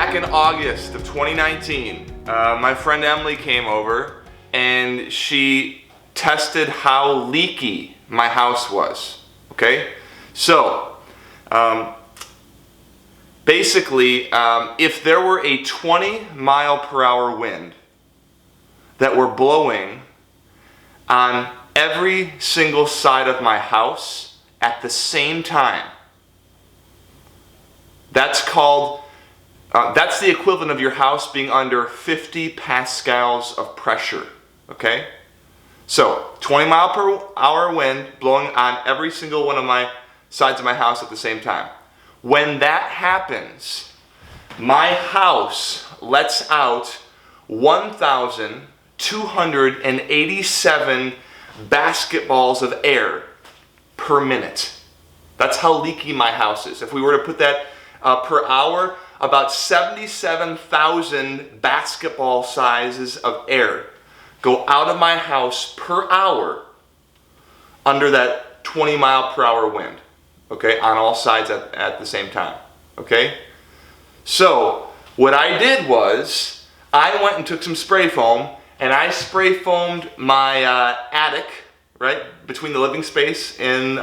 back in August of 2019, my friend Emily came over and she tested how leaky my house was, okay? So, basically, if there were a 20-mile-per-hour wind that were blowing on every single side of my house at the same time, that's the equivalent of your house being under 50 pascals of pressure, okay? So, 20-mile-per-hour wind blowing on every single one of my sides of my house at the same time. When that happens, my house lets out 1,287 basketballs of air per minute. That's how leaky my house is. If we were to put that per hour, about 77,000 basketball sizes of air go out of my house per hour under that 20-mile-per-hour wind, okay, on all sides at the same time, okay? So what I did was I went and took some spray foam and I spray foamed my attic, right, between the living space and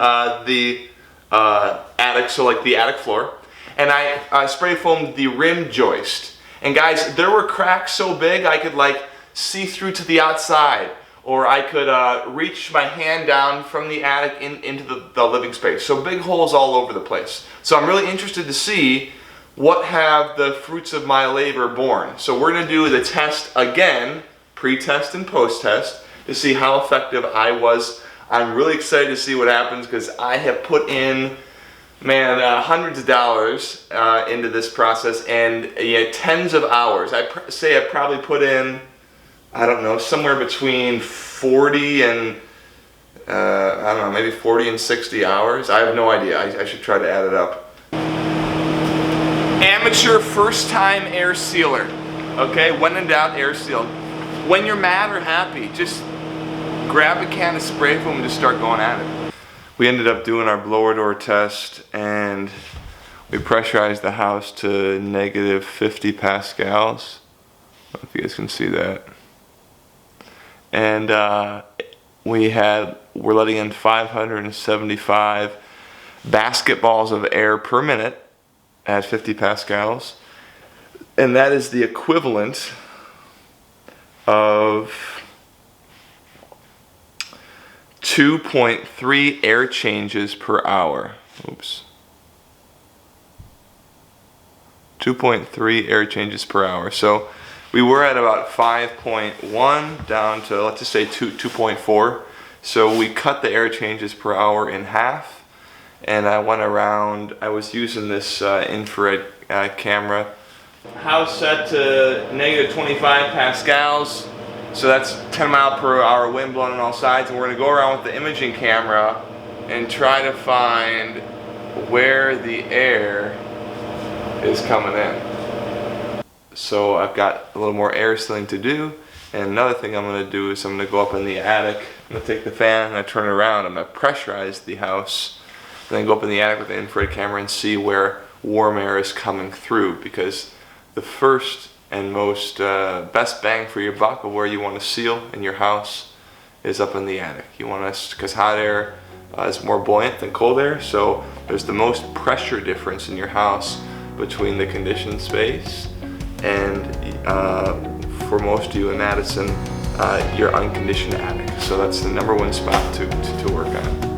the attic, so like the attic floor, and I spray foamed the rim joist. And guys, there were cracks so big I could like see through to the outside, or I could reach my hand down from the attic into the living space. So big holes all over the place. So I'm really interested to see what have the fruits of my labor borne. So we're going to do the test again, pre-test and post-test, to see how effective I was. I'm really excited to see what happens because I have put in, man, hundreds of dollars into this process, and tens of hours. I probably put in, I don't know, somewhere between 40 and, I don't know, maybe 40 and 60 hours. I have no idea. I should try to add it up. Amateur first time air sealer. Okay, when in doubt, air seal. When you're mad or happy, just grab a can of spray foam and just start going at it. We ended up doing our blower door test and we pressurized the house to negative 50 pascals. I don't know if you guys can see that. And we're letting in 575 basketballs of air per minute at 50 pascals. And that is the equivalent of 2.3 air changes per hour. Oops. 2.3 air changes per hour. So we were at about 5.1 down to, let's just say 2.4. So we cut the air changes per hour in half. And I went around, I was using this infrared camera. House set to negative 25 pascals. So that's 10-mile-per-hour wind blowing on all sides, and we're going to go around with the imaging camera and try to find where the air is coming in. So I've got a little more air sealing to do, and another thing I'm going to do is I'm going to go up in the attic, I'm going to take the fan and I turn it around, I'm going to pressurize the house, and then go up in the attic with the infrared camera and see where warm air is coming through, because the first and most best bang for your buck of where you want to seal in your house is up in the attic. You want to, because hot air is more buoyant than cold air, so there's the most pressure difference in your house between the conditioned space and for most of you in Madison, your unconditioned attic. So that's the #1 spot to work on.